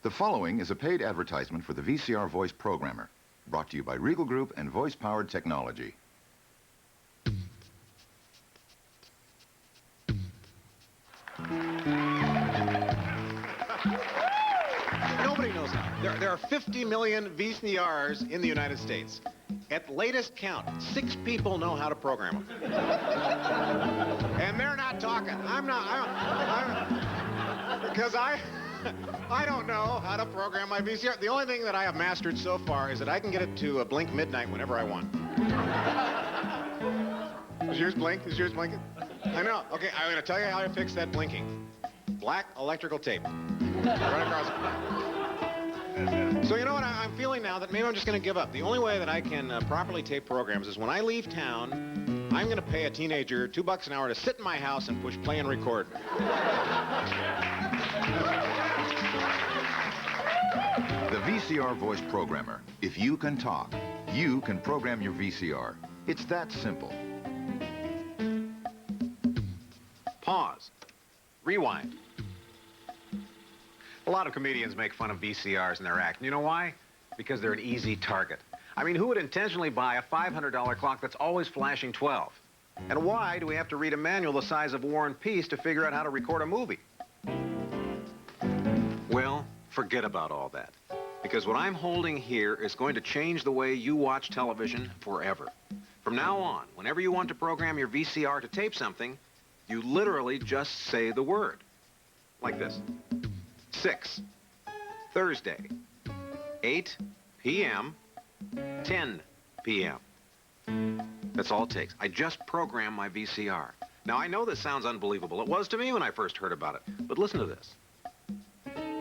The following is a paid advertisement for the VCR Voice Programmer, brought to you by Regal Group and voice-powered technology. Nobody knows that. There are 50 million VCRs in the United States. At the latest count, 6 people know how to program them. And they're not talking. Because I don't know how to program my VCR. The only thing that I have mastered so far is that I can get it to blink midnight whenever I want. Is yours blink? Is yours blinking? I know. Okay, I'm going to tell you how I fix that blinking. Black electrical tape. Right across. So you know what I'm feeling now? That maybe I'm just going to give up. The only way that I can properly tape programs is when I leave town, I'm going to pay a teenager $2 an hour to sit in my house and push play and record. The VCR Voice Programmer. If you can talk, you can program your VCR. It's that simple. Pause. Rewind. A lot of comedians make fun of VCRs in their act. And you know why? Because they're an easy target. I mean, who would intentionally buy a $500 clock that's always flashing 12? And why do we have to read a manual the size of War and Peace to figure out how to record a movie? Well, forget about all that. Because what I'm holding here is going to change the way you watch television forever. From now on, whenever you want to program your VCR to tape something, you literally just say the word. Like this. 6, Thursday, 8 p.m., 10 p.m. That's all it takes. I just program my VCR. Now, I know this sounds unbelievable. It was to me when I first heard about it. But listen to this.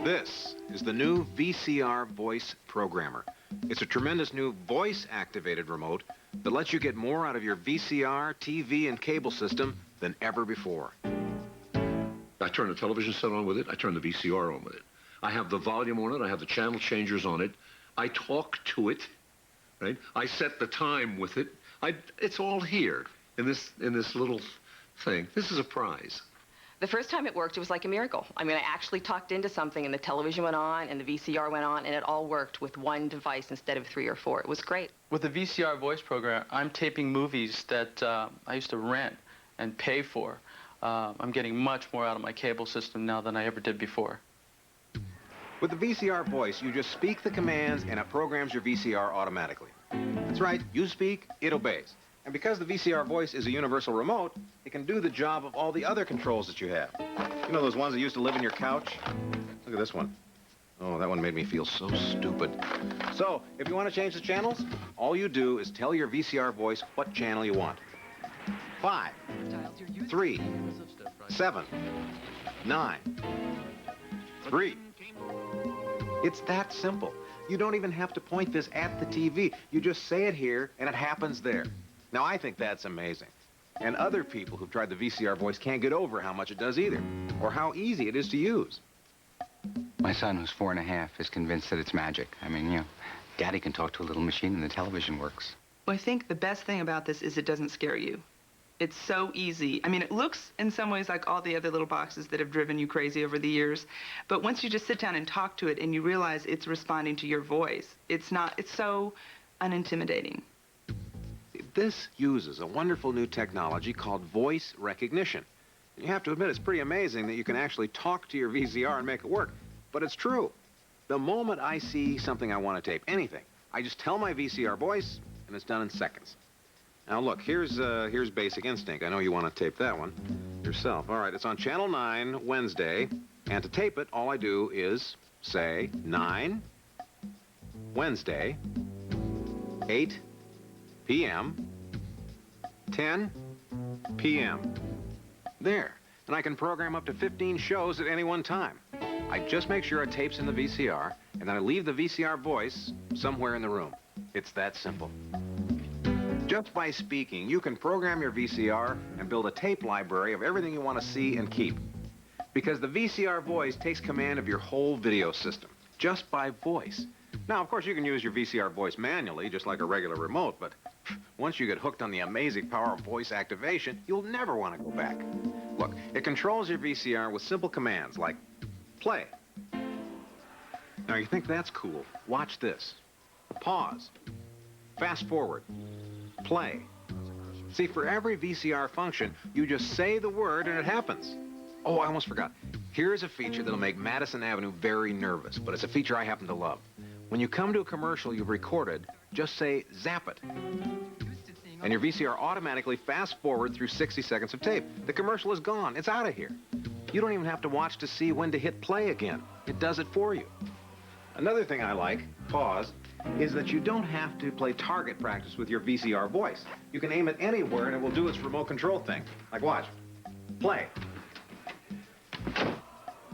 This is the new VCR Voice Programmer. It's a tremendous new voice-activated remote that lets you get more out of your VCR, TV, and cable system than ever before. I turn the television set on with it. I turn the VCR on with it. I have the volume on it. I have the channel changers on it. I talk to it, right? I set the time with it. It's all here in this little thing. This is a prize. The first time it worked, it was like a miracle. I mean, I actually talked into something, and the television went on, and the VCR went on, and it all worked with one device instead of 3 or 4. It was great. With the VCR Voice Programmer, I'm taping movies that I used to rent and pay for. I'm getting much more out of my cable system now than I ever did before. With the VCR Voice, you just speak the commands and it programs your VCR automatically. That's right, you speak, it obeys. And because the VCR Voice is a universal remote, it can do the job of all the other controls that you have. You know those ones that used to live in your couch? Look at this one. Oh, that one made me feel so stupid. So, if you want to change the channels, all you do is tell your VCR Voice what channel you want. 5, 3, 7, 9, 3. It's that simple. You don't even have to point this at the TV. You just say it here, and it happens there. Now, I think that's amazing. And other people who've tried the VCR Voice can't get over how much it does either, or how easy it is to use. My son, who's 4 and a half, is convinced that it's magic. I mean, you know, Daddy can talk to a little machine and the television works. Well, I think the best thing about this is it doesn't scare you. It's so easy. I mean, it looks in some ways like all the other little boxes that have driven you crazy over the years. But once you just sit down and talk to it and you realize it's responding to your voice, it's so unintimidating. This uses a wonderful new technology called voice recognition. You have to admit, it's pretty amazing that you can actually talk to your VCR and make it work. But it's true. The moment I see something I want to tape, anything, I just tell my VCR Voice, and it's done in seconds. Now, look, here's Basic Instinct. I know you want to tape that one yourself. All right, it's on Channel 9, Wednesday. And to tape it, all I do is say 9, Wednesday, 8 p.m., 10 p.m. There. And I can program up to 15 shows at any one time. I just make sure it tapes in the VCR, and then I leave the VCR Voice somewhere in the room. It's that simple. Just by speaking, you can program your VCR and build a tape library of everything you want to see and keep. Because the VCR Voice takes command of your whole video system, just by voice. Now, of course, you can use your VCR Voice manually, just like a regular remote, but once you get hooked on the amazing power of voice activation, you'll never want to go back. Look, it controls your VCR with simple commands like play, Now, you think that's cool? Watch this. Pause. Fast forward. Play. See, for every VCR function, you just say the word and it happens. Oh, I almost forgot. Here's a feature that'll make Madison Avenue very nervous, but it's a feature I happen to love. When you come to a commercial you've recorded, just say, zap it. And your VCR automatically fast forward through 60 seconds of tape. The commercial is gone. It's out of here. You don't even have to watch to see when to hit play again. It does it for you. Another thing I like, pause, is that you don't have to play target practice with your VCR voice. You can aim it anywhere and it will do its remote control thing. Like watch. Play.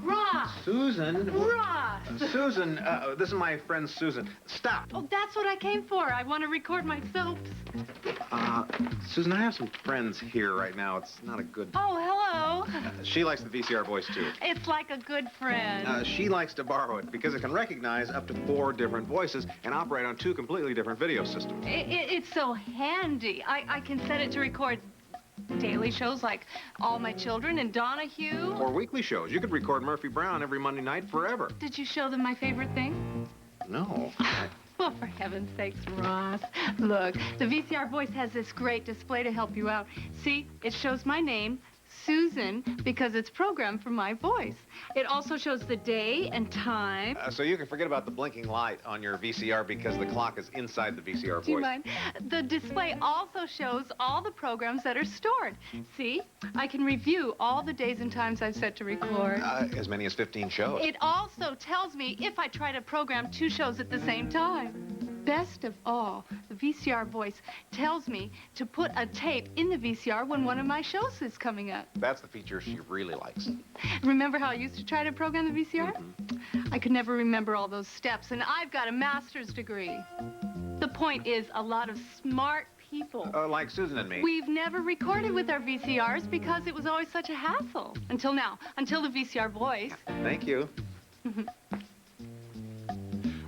Ross! Susan? Ross! Susan, this is my friend Susan. Stop. Oh, that's what I came for. I want to record my soaps. Susan, I have some friends here right now. It's not a good... Oh, hello. She likes the VCR voice, too. It's like a good friend. She likes to borrow it because it can recognize up to 4 different voices and operate on 2 completely different video systems. It's so handy. I can set it to record daily shows like All My Children and Donahue. Or weekly shows. You could record Murphy Brown every Monday night forever. Did you show them my favorite thing? No. Well, for heaven's sakes, Ross. Look, the VCR Voice has this great display to help you out. See, it shows my name, Susan, because it's programmed for my voice. It also shows the day and time. So you can forget about the blinking light on your VCR because the clock is inside the VCR voice. Do you mind? The display also shows all the programs that are stored. See, I can review all the days and times I've set to record. As many as 15 shows. It also tells me if I try to program 2 shows at the same time. Best of all, the VCR Voice tells me to put a tape in the VCR when one of my shows is coming up. That's the feature she really likes. Remember how I used to try to program the VCR? Mm-hmm. I could never remember all those steps, and I've got a master's degree. The point is, a lot of smart people. Like Susan and me. We've never recorded with our VCRs because it was always such a hassle. Until now, until the VCR Voice. Thank you.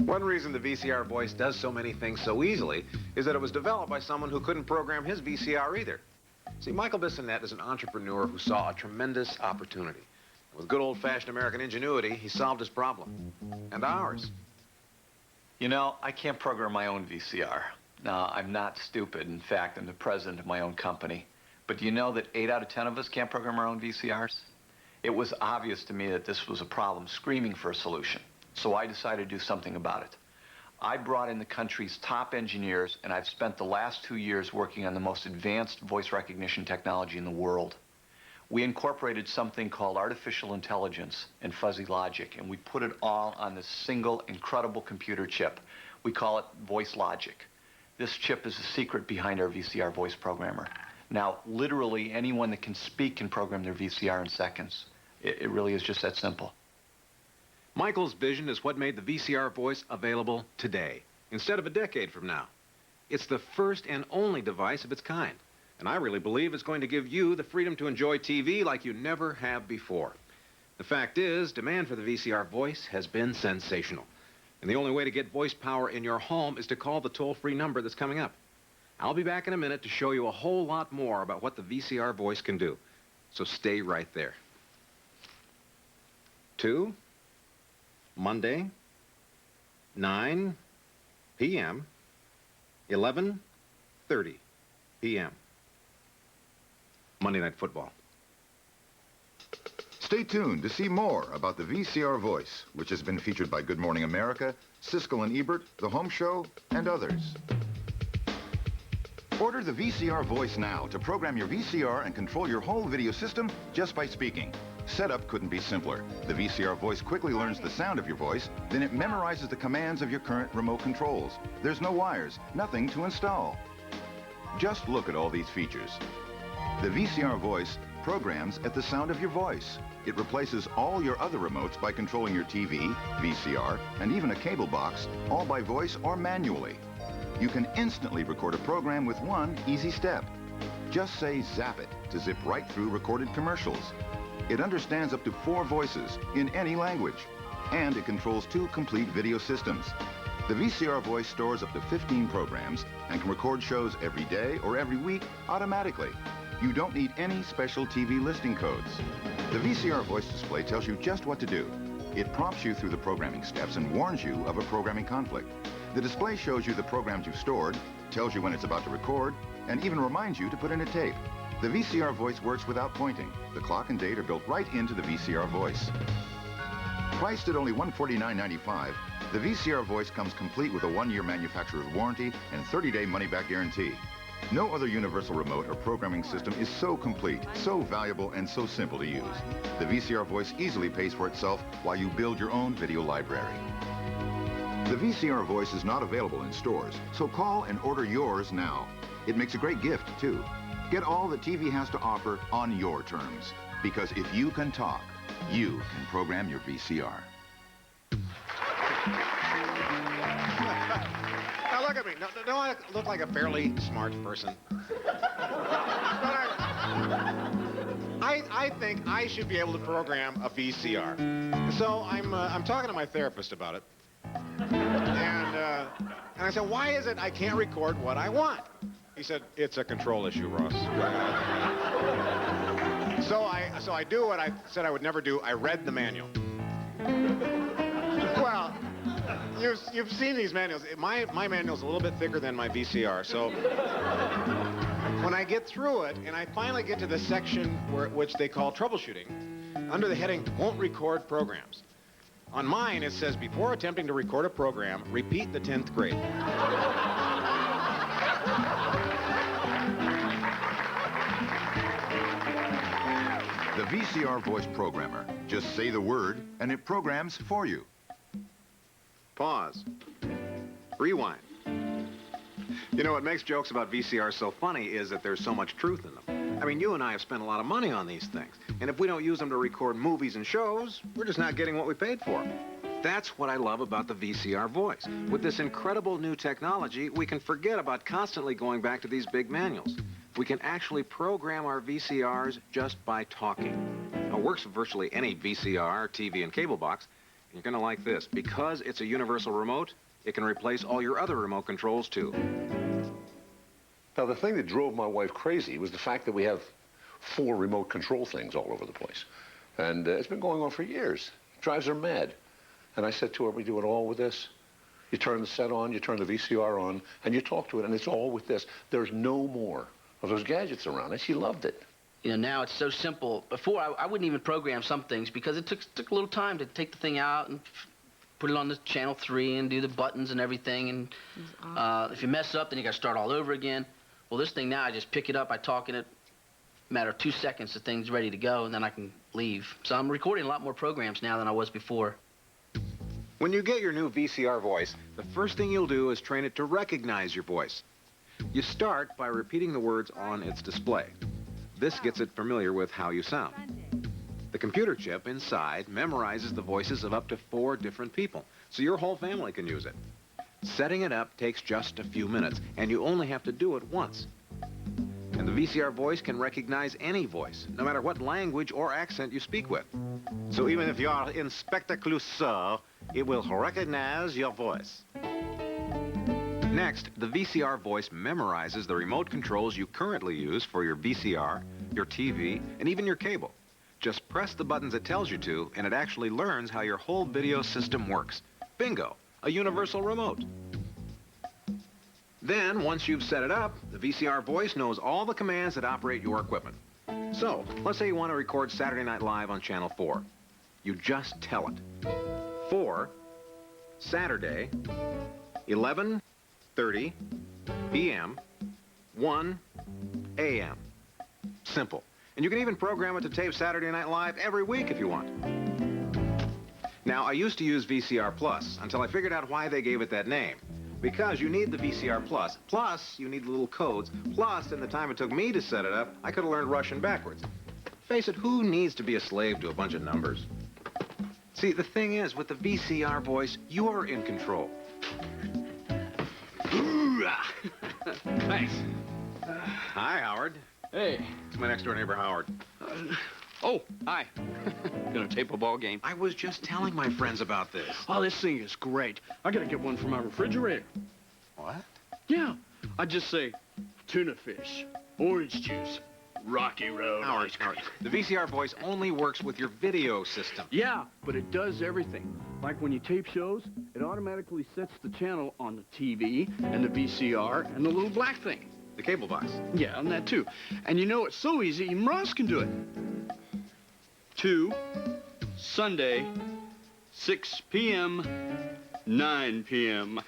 One reason the VCR Voice does so many things so easily is that it was developed by someone who couldn't program his VCR either. See, Michael Bissonette is an entrepreneur who saw a tremendous opportunity. With good old-fashioned American ingenuity, he solved his problem. And ours. You know, I can't program my own VCR. No, I'm not stupid. In fact, I'm the president of my own company. But do you know that 8 out of 10 of us can't program our own VCRs? It was obvious to me that this was a problem screaming for a solution. So I decided to do something about it. I brought in the country's top engineers, and I've spent the last 2 years working on the most advanced voice recognition technology in the world. We incorporated something called artificial intelligence and fuzzy logic, and we put it all on this single incredible computer chip. We call it Voice Logic. This chip is the secret behind our VCR voice programmer. Now, literally anyone that can speak can program their VCR in seconds. It really is just that simple. Michael's vision is what made the VCR Voice available today, instead of a decade from now. It's the first and only device of its kind, and I really believe it's going to give you the freedom to enjoy TV like you never have before. The fact is, demand for the VCR Voice has been sensational, and the only way to get voice power in your home is to call the toll-free number that's coming up. I'll be back in a minute to show you a whole lot more about what the VCR Voice can do, so stay right there. 2 Monday, 9 p.m., 11:30 p.m. Monday Night Football. Stay tuned to see more about the VCR Voice, which has been featured by Good Morning America, Siskel and Ebert, The Home Show, and others. Order the VCR Voice now to program your VCR and control your whole video system just by speaking. Setup couldn't be simpler. The VCR Voice quickly learns the sound of your voice, then it memorizes the commands of your current remote controls. There's no wires, nothing to install. Just look at all these features. The VCR Voice programs at the sound of your voice. It replaces all your other remotes by controlling your TV, VCR, and even a cable box, all by voice or manually. You can instantly record a program with one easy step. Just say zap it to zip right through recorded commercials. It understands up to 4 voices in any language, and it controls 2 complete video systems. The VCR Voice stores up to 15 programs and can record shows every day or every week automatically. You don't need any special TV listing codes. The VCR Voice display tells you just what to do. It prompts you through the programming steps and warns you of a programming conflict. The display shows you the programs you've stored, tells you when it's about to record, and even reminds you to put in a tape. The VCR Voice works without pointing. The clock and date are built right into the VCR Voice. Priced at only $149.95, the VCR Voice comes complete with a 1-year manufacturer's warranty and 30-day money-back guarantee. No other universal remote or programming system is so complete, so valuable, and so simple to use. The VCR Voice easily pays for itself while you build your own video library. The VCR Voice is not available in stores, so call and order yours now. It makes a great gift, too. Get all that TV has to offer on your terms. Because if you can talk, you can program your VCR. Now look at me. Don't I look like a fairly smart person? I think I should be able to program a VCR. So I'm talking to my therapist about it. And I said, why is it I can't record what I want? He said, it's a control issue, Ross. So I do what I said I would never do. I read the manual. Well, you've seen these manuals. My manual's a little bit thicker than my VCR, so when I get through it, and I finally get to the section which they call troubleshooting, under the heading, won't record programs. On mine, it says, before attempting to record a program, repeat the 10th grade. The VCR Voice Programmer. Just say the word, and it programs for you. Pause. Rewind. You know, what makes jokes about VCRs so funny is that there's so much truth in them. I mean, you and I have spent a lot of money on these things, and if we don't use them to record movies and shows, we're just not getting what we paid for. That's what I love about the VCR Voice. With this incredible new technology, we can forget about constantly going back to these big manuals. We can actually program our VCRs just by talking. Now, it works with virtually any VCR, TV, and cable box. And you're going to like this. Because it's a universal remote, it can replace all your other remote controls, too. Now, the thing that drove my wife crazy was the fact that we have 4 remote control things all over the place. And it's been going on for years. It drives her mad. And I said to her, we do it all with this. You turn the set on, you turn the VCR on, and you talk to it, and it's all with this. There's no more of those gadgets around, and she loved it. You know, now it's so simple. Before, I wouldn't even program some things because it took a little time to take the thing out and put it on the channel 3 and do the buttons and everything. And if you mess up, then you got to start all over again. Well, this thing now, I just pick it up, I talk in it, matter of 2 seconds, the thing's ready to go, and then I can leave. So I'm recording a lot more programs now than I was before. When you get your new VCR Voice, the first thing you'll do is train it to recognize your voice. You start by repeating the words on its display. This gets it familiar with how you sound. The computer chip inside memorizes the voices of up to 4 different people, so your whole family can use it. Setting it up takes just a few minutes, and you only have to do it once. And the VCR Voice can recognize any voice, no matter what language or accent you speak with. So even if you are Inspector Clouseau, it will recognize your voice. Next, the VCR Voice memorizes the remote controls you currently use for your VCR, your TV, and even your cable. Just press the buttons it tells you to, and it actually learns how your whole video system works. Bingo, a universal remote. Then, once you've set it up, the VCR Voice knows all the commands that operate your equipment. So, let's say you want to record Saturday Night Live on Channel 4. You just tell it. 4, Saturday, 11:30 p.m., 1 a.m. Simple. And you can even program it to tape Saturday Night Live every week if you want. Now, I used to use VCR Plus until I figured out why they gave it that name. Because you need the VCR Plus. Plus, you need the little codes. Plus, in the time it took me to set it up, I could have learned Russian backwards. Face it, who needs to be a slave to a bunch of numbers? See, the thing is, with the VCR Voice, you're in control. Thanks. Hi, Howard. Hey. It's my next-door neighbor, Howard. Oh, hi. Gonna tape a ball game. I was just telling my friends about this. Oh, this thing is great. I gotta get one for my refrigerator. What? Yeah. I just say, tuna fish, orange juice, Rocky Road. Howard, the VCR voice only works with your video system. Yeah, but it does everything. Like when you tape shows, it automatically sets the channel on the TV and the VCR and the little black thing. The cable box. Yeah, and that too. And you know, it's so easy, even Ross can do it. 2, Sunday, 6 p.m., 9 p.m.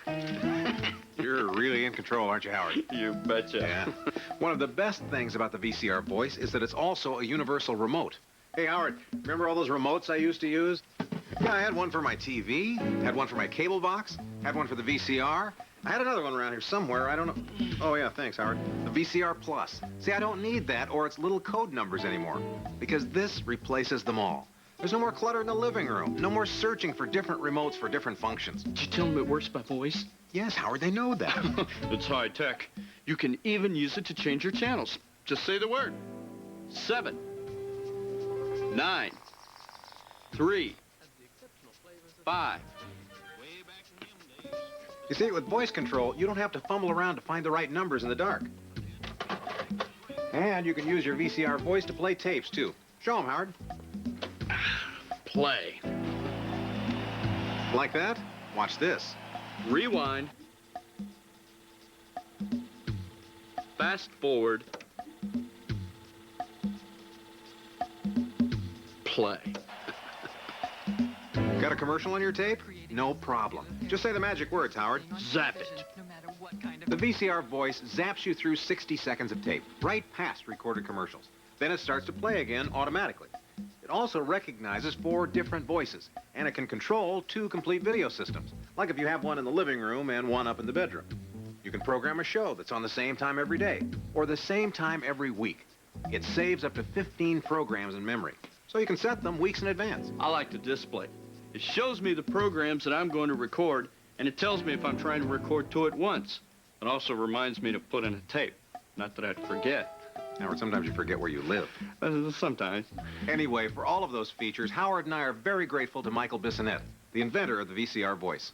You're really in control, aren't you, Howard? You betcha. Yeah. One of the best things about the VCR voice is that it's also a universal remote. Hey, Howard, remember all those remotes I used to use? Yeah, I had one for my TV, had one for my cable box, had one for the VCR. I had another one around here somewhere. I don't know. Oh, yeah, thanks, Howard. The VCR Plus. See, I don't need that or its little code numbers anymore because this replaces them all. There's no more clutter in the living room. No more searching for different remotes for different functions. Did you tell them it works by voice? Yes, Howard, they know that. It's high tech. You can even use it to change your channels. Just say the word. 7, 9, 3, 5. You see, with voice control, you don't have to fumble around to find the right numbers in the dark. And you can use your VCR voice to play tapes, too. Show them, Howard. Play. Like that? Watch this. Rewind. Fast forward. Play. Got a commercial on your tape? No problem. Just say the magic words, Howard. Zap it. The VCR voice zaps you through 60 seconds of tape, right past recorded commercials. Then it starts to play again automatically. It also recognizes 4 different voices, and it can control 2 complete video systems, like if you have one in the living room and one up in the bedroom. You can program a show that's on the same time every day, or the same time every week. It saves up to 15 programs in memory, so you can set them weeks in advance. I like the display. It shows me the programs that I'm going to record, and it tells me if I'm trying to record 2 at once. It also reminds me to put in a tape. Not that I'd forget. Howard, sometimes you forget where you live. Sometimes. Anyway, for all of those features, Howard and I are very grateful to Michael Bissonette, the inventor of the VCR voice.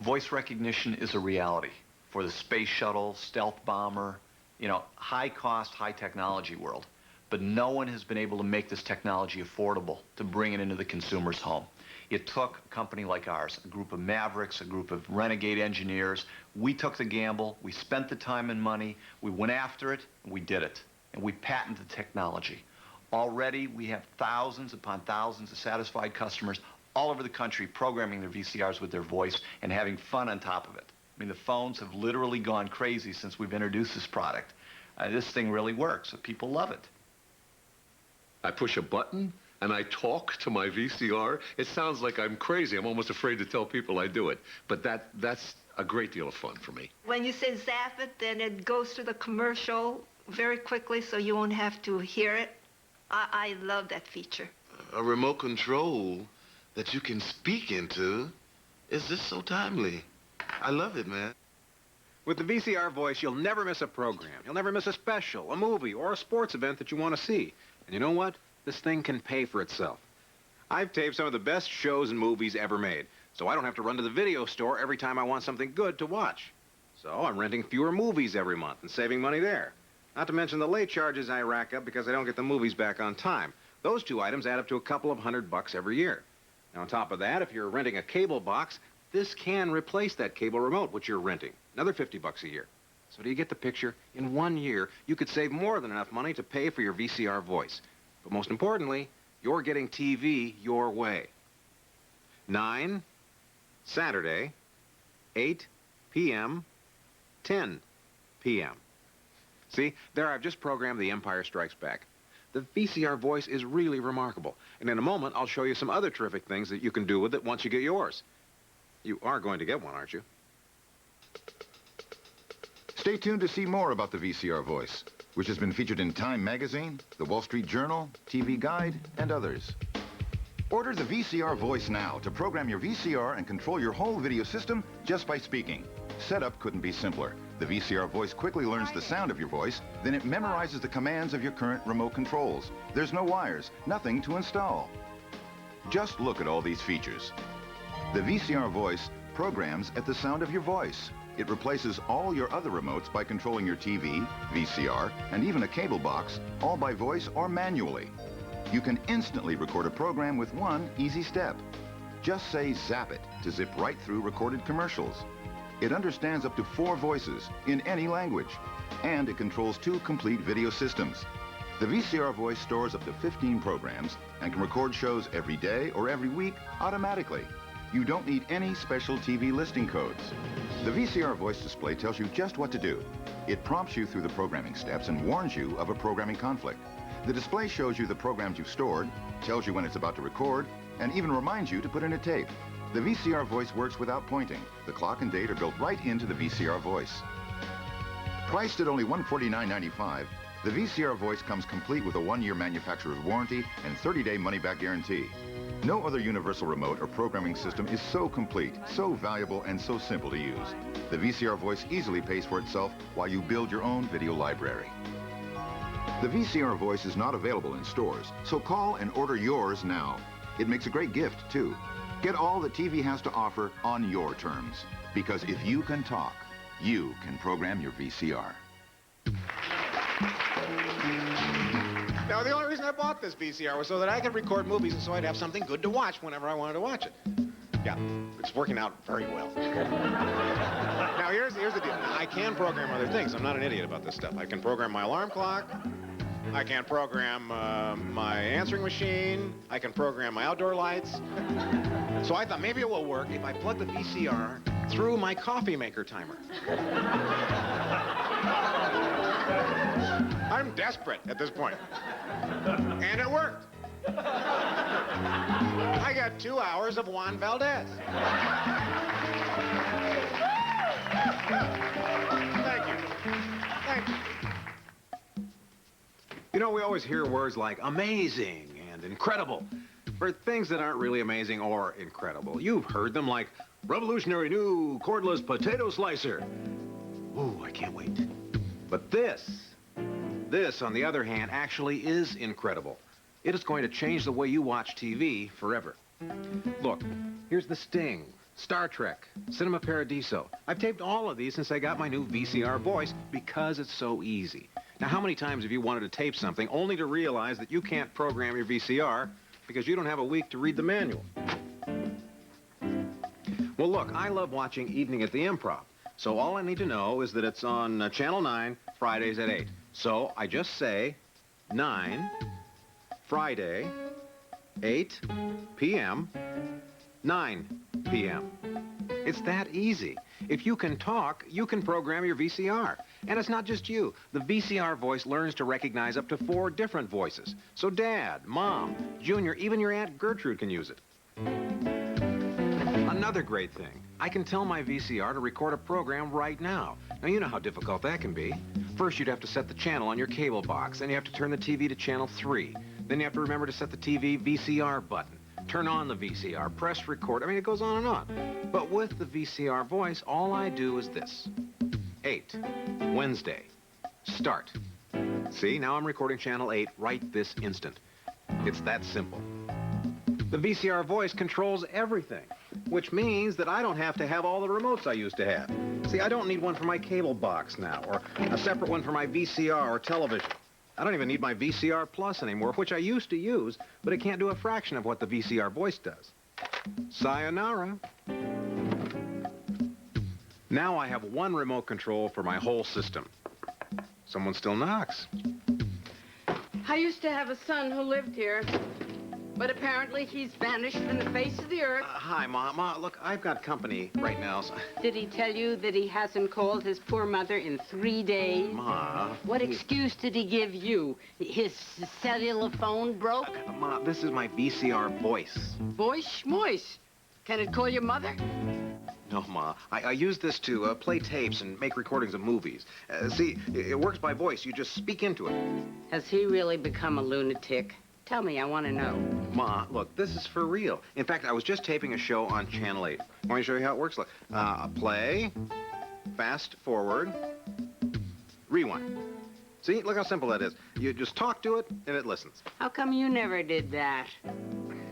Voice recognition is a reality for the space shuttle, stealth bomber, you know, high-cost, high-technology world. But no one has been able to make this technology affordable to bring it into the consumer's home. It took a company like ours, a group of mavericks, a group of renegade engineers. We took the gamble, we spent the time and money, we went after it, and we did it. And we patented the technology. Already, we have thousands upon thousands of satisfied customers all over the country programming their VCRs with their voice and having fun on top of it. I mean, the phones have literally gone crazy since we've introduced this product. This thing really works, and people love it. I push a button and I talk to my VCR. It sounds like I'm crazy. I'm almost afraid to tell people I do it. But that's a great deal of fun for me. When you say zap it, then it goes to the commercial very quickly so you won't have to hear it. I love that feature. A remote control that you can speak into is just so timely. I love it, man. With the VCR voice, you'll never miss a program. You'll never miss a special, a movie, or a sports event that you want to see. And you know what? This thing can pay for itself. I've taped some of the best shows and movies ever made, so I don't have to run to the video store every time I want something good to watch. So I'm renting fewer movies every month and saving money there. Not to mention the late charges I rack up because I don't get the movies back on time. Those 2 items add up to a couple of $100 every year. Now, on top of that, if you're renting a cable box, this can replace that cable remote which you're renting. Another $50 a year. So do you get the picture? In 1 year, you could save more than enough money to pay for your VCR voice. But most importantly, you're getting TV your way. 9, Saturday, 8 p.m., 10 p.m. See, there I've just programmed The Empire Strikes Back. The VCR voice is really remarkable. And in a moment, I'll show you some other terrific things that you can do with it once you get yours. You are going to get one, aren't you? Stay tuned to see more about the VCR voice, which has been featured in Time Magazine, The Wall Street Journal, TV Guide, and others. Order the VCR voice now to program your VCR and control your whole video system just by speaking. Setup couldn't be simpler. The VCR voice quickly learns the sound of your voice, then it memorizes the commands of your current remote controls. There's no wires, nothing to install. Just look at all these features. The VCR voice programs at the sound of your voice. It replaces all your other remotes by controlling your TV, VCR, and even a cable box, all by voice or manually. You can instantly record a program with one easy step. Just say zap it to zip right through recorded commercials. It understands up to 4 voices in any language, and it controls 2 complete video systems. The VCR Voice stores up to 15 programs and can record shows every day or every week automatically. You don't need any special TV listing codes. The VCR Voice display tells you just what to do. It prompts you through the programming steps and warns you of a programming conflict. The display shows you the programs you've stored, tells you when it's about to record, and even reminds you to put in a tape. The VCR Voice works without pointing. The clock and date are built right into the VCR Voice. Priced at only $149.95, the VCR Voice comes complete with a 1-year manufacturer's warranty and 30-day money-back guarantee. No other universal remote or programming system is so complete, so valuable, and so simple to use. The VCR Voice easily pays for itself while you build your own video library. The VCR Voice is not available in stores, so call and order yours now. It makes a great gift, too. Get all that TV has to offer on your terms. Because if you can talk, you can program your VCR. Now, the only reason I bought this VCR was so that I could record movies and so I'd have something good to watch whenever I wanted to watch it. Yeah, it's working out very well. Now, here's the deal. I can program other things. I'm not an idiot about this stuff. I can program my alarm clock. I can program my answering machine. I can program my outdoor lights. So I thought maybe it will work if I plug the VCR through my coffee maker timer. I'm desperate at this point. And it worked. I got 2 hours of Juan Valdez. Thank you. Thank you. You know, we always hear words like amazing and incredible for things that aren't really amazing or incredible. You've heard them like revolutionary new cordless potato slicer. Ooh, I can't wait. But this, on the other hand, actually is incredible. It is going to change the way you watch TV forever. Look, here's The Sting, Star Trek, Cinema Paradiso. I've taped all of these since I got my new VCR Voice because it's so easy. Now, how many times have you wanted to tape something only to realize that you can't program your VCR because you don't have a week to read the manual? Well, look, I love watching Evening at the Improv. So all I need to know is that it's on Channel 9, Fridays at 8. So I just say 9, Friday, 8 p.m., 9 p.m. It's that easy. If you can talk, you can program your VCR. And it's not just you. The VCR Voice learns to recognize up to 4 different voices. So Dad, Mom, Junior, even your Aunt Gertrude can use it. Another great thing, I can tell my VCR to record a program right now. Now, you know how difficult that can be. First, you'd have to set the channel on your cable box. Then you have to turn the TV to channel 3. Then you have to remember to set the TV VCR button. Turn on the VCR, press record. I mean, it goes on and on. But with the VCR Voice, all I do is this. 8, Wednesday, start. See, now I'm recording channel 8 right this instant. It's that simple. The VCR Voice controls everything, which means that I don't have to have all the remotes I used to have. See, I don't need one for my cable box now, or a separate one for my VCR or television. I don't even need my VCR Plus anymore, which I used to use, but it can't do a fraction of what the VCR Voice does. Sayonara. Now I have one remote control for my whole system. Someone still knocks. I used to have a son who lived here, but apparently he's vanished from the face of the earth. Hi, Ma. Ma, look, I've got company right now. So... Did he tell you that he hasn't called his poor mother in 3 days? Ma... What excuse did he give you? His cellular phone broke? Ma, this is my VCR Voice. Voice schmoice. Can it call your mother? No, Ma. I use this to play tapes and make recordings of movies. See, it works by voice. You just speak into it. Has he really become a lunatic? Tell me, I want to know. Ma, look, this is for real. In fact, I was just taping a show on Channel 8. Want me to show you how it works? Look, play, fast forward, rewind. See, look how simple that is. You just talk to it, and it listens. How come you never did that?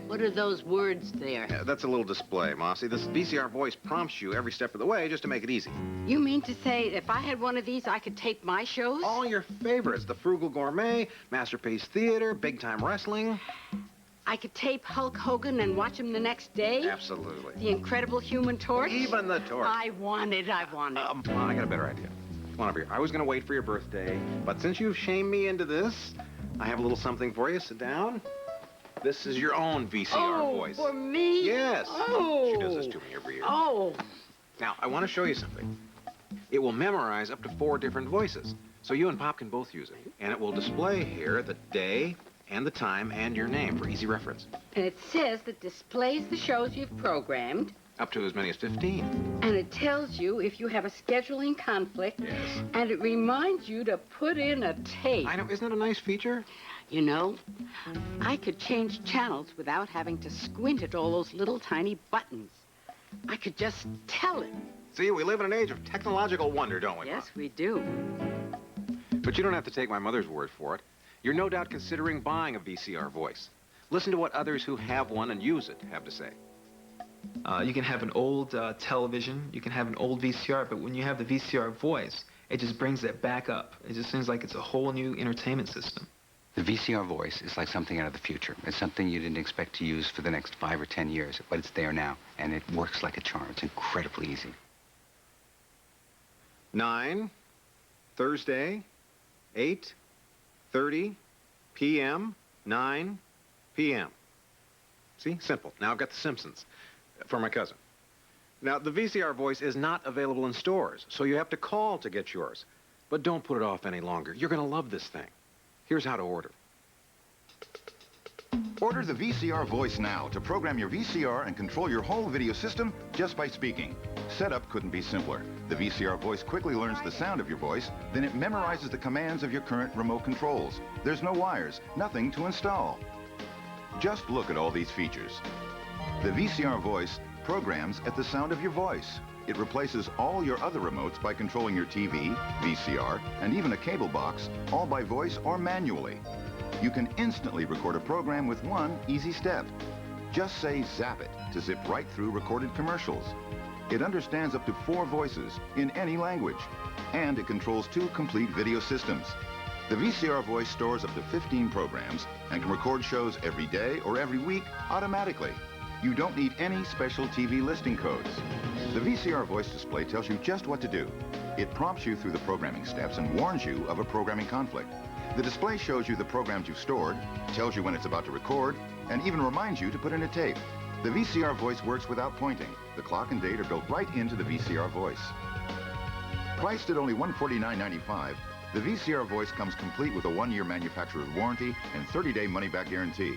What are those words there? Yeah, that's a little display, Mossy. This VCR voice prompts you every step of the way just to make it easy. You mean to say if I had one of these, I could tape my shows? All your favorites. The Frugal Gourmet, Masterpiece Theater, Big Time Wrestling. I could tape Hulk Hogan and watch him the next day? Absolutely. The Incredible Human Torch? Even the torch. I want it. I got a better idea. Come on over here. I was going to wait for your birthday, but since you've shamed me into this, I have a little something for you. Sit down. This is your own VCR voice. For me? Yes. Oh. She does this to me every year. Oh. Now, I want to show you something. It will memorize up to 4 different voices, so you and Pop can both use it. And it will display here the day and the time and your name for easy reference. And it says that displays the shows you've programmed. Up to as many as 15. And it tells you if you have a scheduling conflict. Yes. And it reminds you to put in a tape. I know. Isn't it a nice feature? You know, I could change channels without having to squint at all those little tiny buttons. I could just tell it. See, we live in an age of technological wonder, don't we? Yes, we do. But you don't have to take my mother's word for it. You're no doubt considering buying a VCR voice. Listen to what others who have one and use it have to say. You can have an old television, you can have an old VCR, but when you have the VCR voice, it just brings that back up. It just seems like it's a whole new entertainment system. The VCR voice is like something out of the future. It's something you didn't expect to use for the next 5 or 10 years, but it's there now, and it works like a charm. It's incredibly easy. 9, Thursday, 8:30 p.m., 9 p.m. See? Simple. Now I've got The Simpsons for my cousin. Now, the VCR voice is not available in stores, so you have to call to get yours. But don't put it off any longer. You're going to love this thing. Here's how to order. Order the VCR Voice now to program your VCR and control your whole video system just by speaking. Setup couldn't be simpler. The VCR Voice quickly learns the sound of your voice, then it memorizes the commands of your current remote controls. There's no wires, nothing to install. Just look at all these features. The VCR Voice programs at the sound of your voice. It replaces all your other remotes by controlling your TV, VCR, and even a cable box, all by voice or manually. You can instantly record a program with one easy step. Just say zap it to zip right through recorded commercials. It understands up to 4 voices in any language, and it controls 2 complete video systems. The VCR Voice stores up to 15 programs and can record shows every day or every week automatically. You don't need any special TV listing codes. The VCR Voice display tells you just what to do. It prompts you through the programming steps and warns you of a programming conflict. The display shows you the programs you've stored, tells you when it's about to record, and even reminds you to put in a tape. The VCR Voice works without pointing. The clock and date are built right into the VCR Voice. Priced at only $149.95, the VCR Voice comes complete with a 1-year manufacturer's warranty and 30-day money-back guarantee.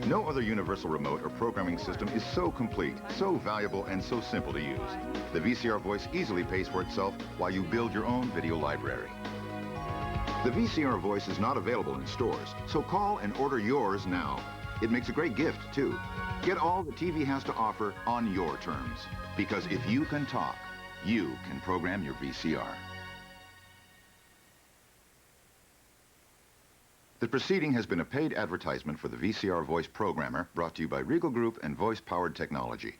No other universal remote or programming system is so complete, so valuable, and so simple to use. The VCR Voice easily pays for itself while you build your own video library. The VCR Voice is not available in stores, so call and order yours now. It makes a great gift, too. Get all the TV has to offer on your terms. Because if you can talk, you can program your VCR. The proceeding has been a paid advertisement for the VCR Voice Programmer, brought to you by Regal Group and Voice-Powered Technology.